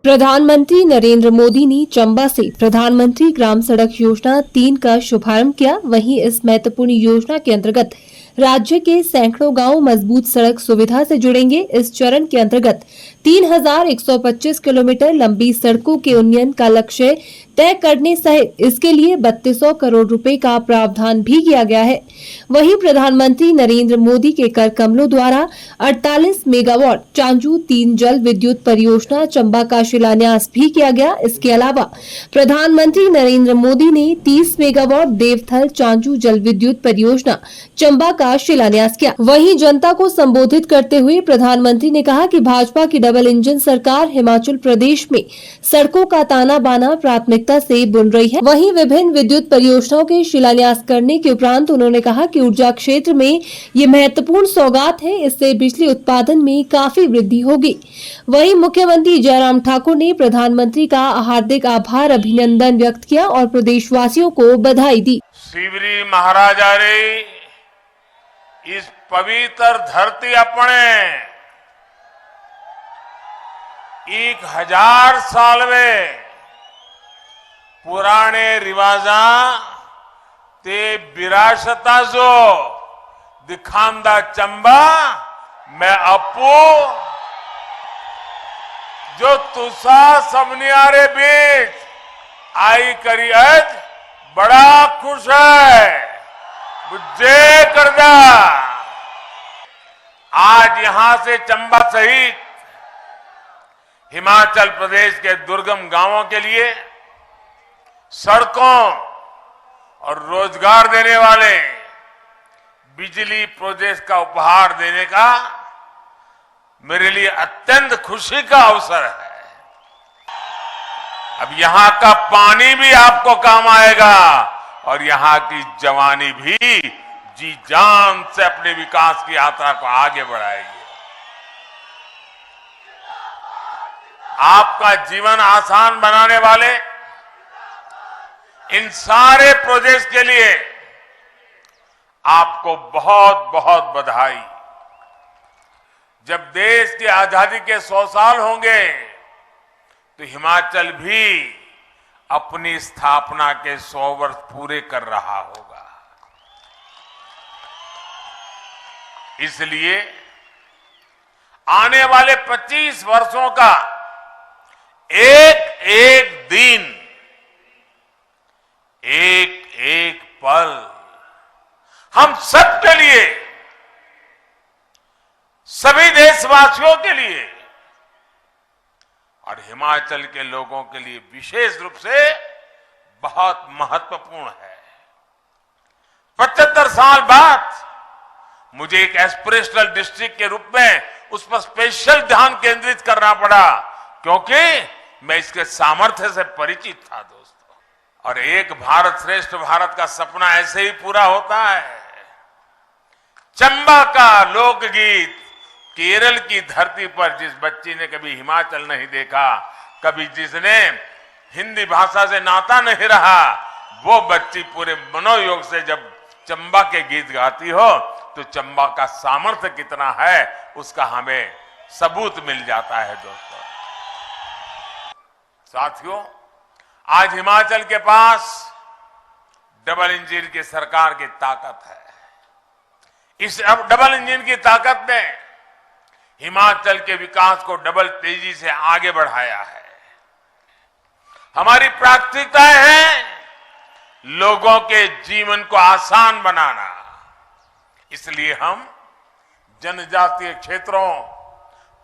प्रधानमंत्री नरेंद्र मोदी ने चंबा से प्रधानमंत्री ग्राम सड़क योजना 3 का शुभारंभ किया। वहीं इस महत्वपूर्ण योजना के अंतर्गत राज्य के सैकड़ों गांव मजबूत सड़क सुविधा से जुड़ेंगे। इस चरण के अंतर्गत 3125 किलोमीटर लंबी सड़कों के उन्नयन का लक्ष्य तय करने सहित इसके लिए 3200 करोड़ रुपए का प्रावधान भी किया गया है। वहीं प्रधानमंत्री नरेंद्र मोदी के कर कमलों द्वारा 48 मेगावाट चांजू 3 जल विद्युत परियोजना चंबा का शिलान्यास भी किया गया। इसके अलावा प्रधानमंत्री नरेंद्र मोदी ने 30 मेगावाट देवथल चांजू जल विद्युत परियोजना चंबा का शिलान्यास किया। वहीं जनता को संबोधित करते हुए प्रधानमंत्री ने कहा कि भाजपा की डबल इंजन सरकार हिमाचल प्रदेश में सड़कों का ताना बाना प्राथमिकता से बुन रही है। वहीं विभिन्न विद्युत परियोजनाओं के शिलान्यास करने के उपरांत उन्होंने कहा कि ऊर्जा क्षेत्र में ये महत्वपूर्ण सौगात है, इससे बिजली उत्पादन में काफी वृद्धि होगी। वहीं मुख्यमंत्री जयराम ठाकुर ने प्रधानमंत्री का हार्दिक आभार अभिनंदन व्यक्त किया और प्रदेशवासियों को बधाई दी। शिवरी महाराजा रे इस पवित्र धरती अपने 1000 साल में पुराने रिवाजा ते विरासता जो दिखांदा चंबा मैं अपू जो तुसा सबनियारे बीच आई करी आज बड़ा खुश है बुझे करदा। आज यहां से चंबा सहित हिमाचल प्रदेश के दुर्गम गांवों के लिए सड़कों और रोजगार देने वाले बिजली प्रोजेक्ट का उपहार देने का मेरे लिए अत्यंत खुशी का अवसर है। अब यहां का पानी भी आपको काम आएगा और यहां की जवानी भी जी जान से अपने विकास की यात्रा को आगे बढ़ाएगी। आपका जीवन आसान बनाने वाले इन सारे प्रोजेक्ट्स के लिए आपको बहुत बहुत बधाई। जब देश की आजादी के 100 साल होंगे तो हिमाचल भी अपनी स्थापना के 100 वर्ष पूरे कर रहा होगा। इसलिए आने वाले 25 वर्षों का एक एक दिन, एक एक पल हम सबके लिए, सभी देशवासियों के लिए और हिमाचल के लोगों के लिए विशेष रूप से बहुत महत्वपूर्ण है। 75 साल बाद मुझे एक एस्पिरेशनल डिस्ट्रिक्ट के रूप में उस पर स्पेशल ध्यान केंद्रित करना पड़ा क्योंकि मैं इसके सामर्थ्य से परिचित था दोस्तों। और एक भारत श्रेष्ठ भारत का सपना ऐसे ही पूरा होता है। चंबा का लोकगीत केरल की धरती पर जिस बच्ची ने कभी हिमाचल नहीं देखा, कभी जिसने हिंदी भाषा से नाता नहीं रहा, वो बच्ची पूरे मनोयोग से जब चंबा के गीत गाती हो तो चंबा का सामर्थ्य कितना है उसका हमें सबूत मिल जाता है दोस्तों। साथियों, आज हिमाचल के पास डबल इंजन की सरकार की ताकत है। इस डबल इंजन की ताकत ने हिमाचल के विकास को डबल तेजी से आगे बढ़ाया है। हमारी प्राथमिकताएं हैं लोगों के जीवन को आसान बनाना। इसलिए हम जनजातीय क्षेत्रों,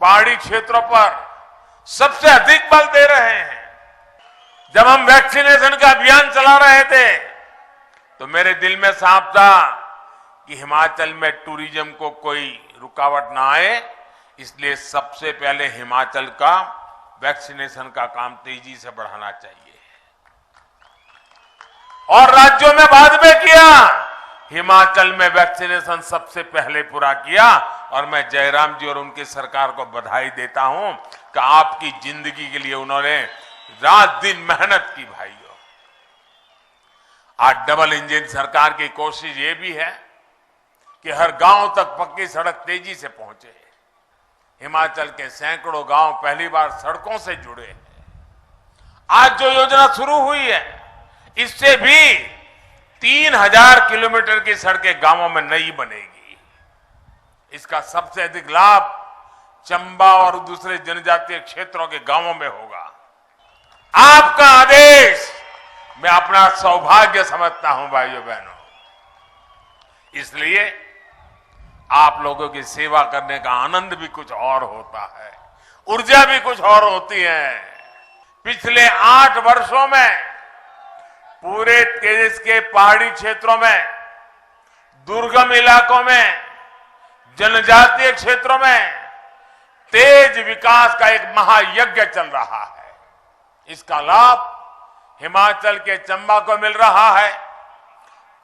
पहाड़ी क्षेत्रों पर सबसे अधिक बल दे रहे हैं। जब हम वैक्सीनेशन का अभियान चला रहे थे तो मेरे दिल में साफ था कि हिमाचल में टूरिज्म को कोई रुकावट ना आए, इसलिए सबसे पहले हिमाचल का वैक्सीनेशन का काम तेजी से बढ़ाना चाहिए और राज्यों में बाद में किया। हिमाचल में वैक्सीनेशन सबसे पहले पूरा किया और मैं जयराम जी और उनकी सरकार को बधाई देता हूं कि आपकी जिंदगी के लिए उन्होंने रात दिन मेहनत की भाइयों। आज डबल इंजन सरकार की कोशिश ये भी है कि हर गांव तक पक्की सड़क तेजी से पहुंचे। हिमाचल के सैकड़ों गांव पहली बार सड़कों से जुड़े हैं। आज जो योजना शुरू हुई है, इससे भी 3000 किलोमीटर की सड़कें गांवों में नई बनेगी। इसका सबसे अधिक लाभ चंबा और दूसरे जनजातीय क्षेत्रों के गांवों में होगा। आपका आदेश मैं अपना सौभाग्य समझता हूं भाइयों बहनों। इसलिए आप लोगों की सेवा करने का आनंद भी कुछ और होता है, ऊर्जा भी कुछ और होती है। पिछले 8 वर्षों में पूरे देश के पहाड़ी क्षेत्रों में, दुर्गम इलाकों में, जनजातीय क्षेत्रों में तेज विकास का एक महायज्ञ चल रहा है। इसका लाभ हिमाचल के चंबा को मिल रहा है,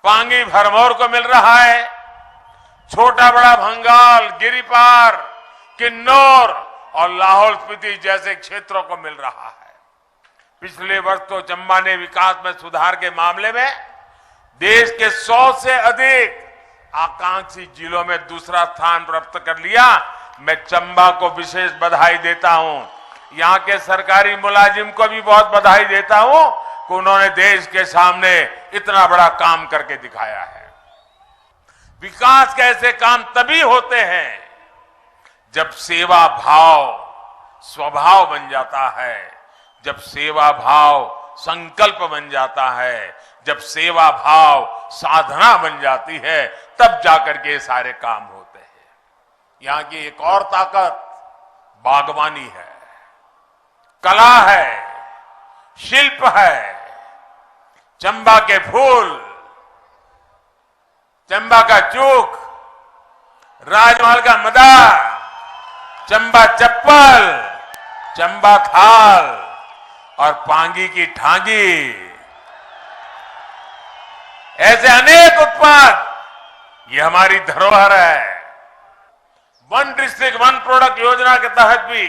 पांगी भरमौर को मिल रहा है, छोटा बड़ा भंगाल, गिरिपार, किन्नौर और लाहौल स्पीति जैसे क्षेत्रों को मिल रहा है। पिछले वर्ष तो चंबा ने विकास में सुधार के मामले में देश के 100 से अधिक आकांक्षी जिलों में दूसरा स्थान प्राप्त कर लिया। मैं चंबा को विशेष बधाई देता हूं। यहां के सरकारी मुलाजिम को भी बहुत बधाई देता हूं कि उन्होंने देश के सामने इतना बड़ा काम करके दिखाया है। विकास के ऐसे काम तभी होते हैं जब सेवा भाव स्वभाव बन जाता है, जब सेवा भाव संकल्प बन जाता है, जब सेवा भाव साधना बन जाती है, तब जाकर के ये सारे काम होते हैं। यहां की एक और ताकत बागवानी है, कला है, शिल्प है। चंबा के फूल, चंबा का चूक, राजमहल का मदार, चंबा चप्पल, चंबा थाल और पांगी की ठांगी, ऐसे अनेक उत्पाद ये हमारी धरोहर है। वन डिस्ट्रिक्ट वन प्रोडक्ट योजना के तहत भी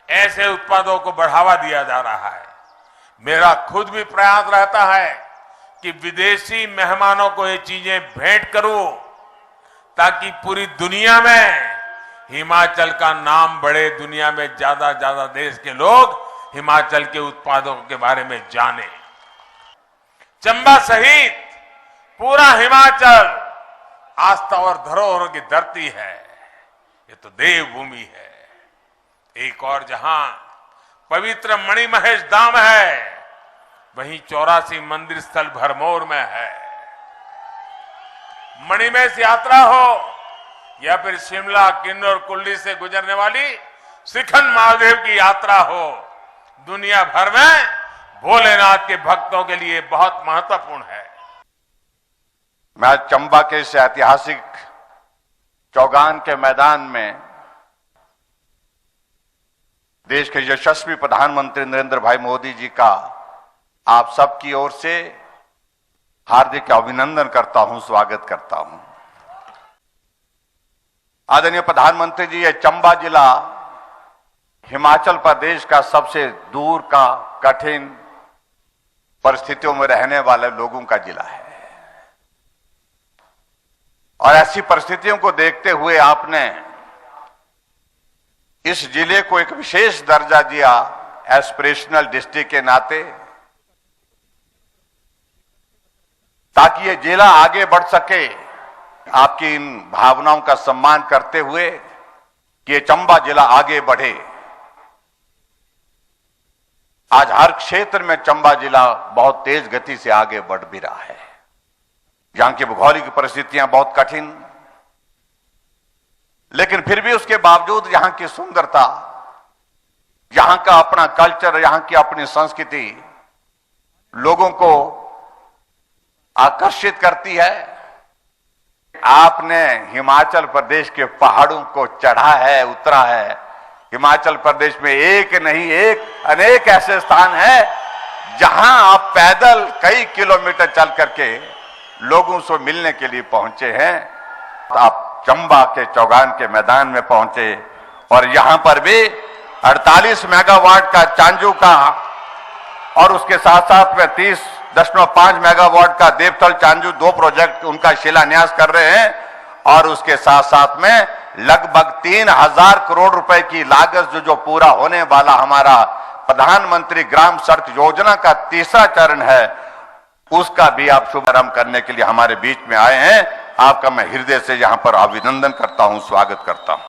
ऐसे उत्पादों को बढ़ावा दिया जा रहा है। मेरा खुद भी प्रयास रहता है कि विदेशी मेहमानों को ये चीजें भेंट करूं ताकि पूरी दुनिया में हिमाचल का नाम बढ़े, दुनिया में ज्यादा देश के लोग हिमाचल के उत्पादों के बारे में जाने। चंबा सहित पूरा हिमाचल आस्था और धरोहर की धरती है। ये तो देवभूमि है। एक और जहां पवित्र मणिमहेश धाम है, वहीं 84 मंदिर स्थल भरमौर में है। मणिमहेश यात्रा हो या फिर शिमला, किन्नौर, कुल्ली से गुजरने वाली श्रीखंड महादेव की यात्रा हो, दुनिया भर में भोलेनाथ के भक्तों के लिए बहुत महत्वपूर्ण है। मैं आज चंबा के इस ऐतिहासिक चौगान के मैदान में देश के यशस्वी प्रधानमंत्री नरेंद्र भाई मोदी जी का आप सबकी ओर से हार्दिक अभिनंदन करता हूं, स्वागत करता हूं। आदरणीय प्रधानमंत्री जी, ये चंबा जिला हिमाचल प्रदेश का सबसे दूर का कठिन परिस्थितियों में रहने वाले लोगों का जिला है और ऐसी परिस्थितियों को देखते हुए आपने इस जिले को एक विशेष दर्जा दिया एस्पिरेशनल डिस्ट्रिक्ट के नाते, ताकि ये जिला आगे बढ़ सके। आपकी इन भावनाओं का सम्मान करते हुए कि ये चंबा जिला आगे बढ़े। आज हर क्षेत्र में चंबा जिला बहुत तेज गति से आगे बढ़ भी रहा है। यहां की भौगोलिक परिस्थितियां बहुत कठिन, लेकिन फिर भी उसके बावजूद यहां की सुंदरता, यहां का अपना कल्चर, यहां की अपनी संस्कृति लोगों को आकर्षित करती है। आपने हिमाचल प्रदेश के पहाड़ों को चढ़ा है, उतरा है। हिमाचल प्रदेश में एक नहीं अनेक ऐसे स्थान हैं जहां आप पैदल कई किलोमीटर चल करके लोगों से मिलने के लिए पहुंचे हैं। आप चंबा के चौगान के मैदान में पहुंचे और यहां पर भी 48 मेगावाट का चांजू का और उसके साथ साथ में 30.5 मेगावाट का देवतल चांजू 2 प्रोजेक्ट उनका शिलान्यास कर रहे हैं और उसके साथ साथ में लगभग 3000 करोड़ रुपए की लागत जो पूरा होने वाला हमारा प्रधानमंत्री ग्राम सड़क योजना का तीसरा चरण है, उसका भी आप शुभारंभ करने के लिए हमारे बीच में आए हैं। आपका मैं हृदय से यहां पर अभिनंदन करता हूं, स्वागत करता हूं।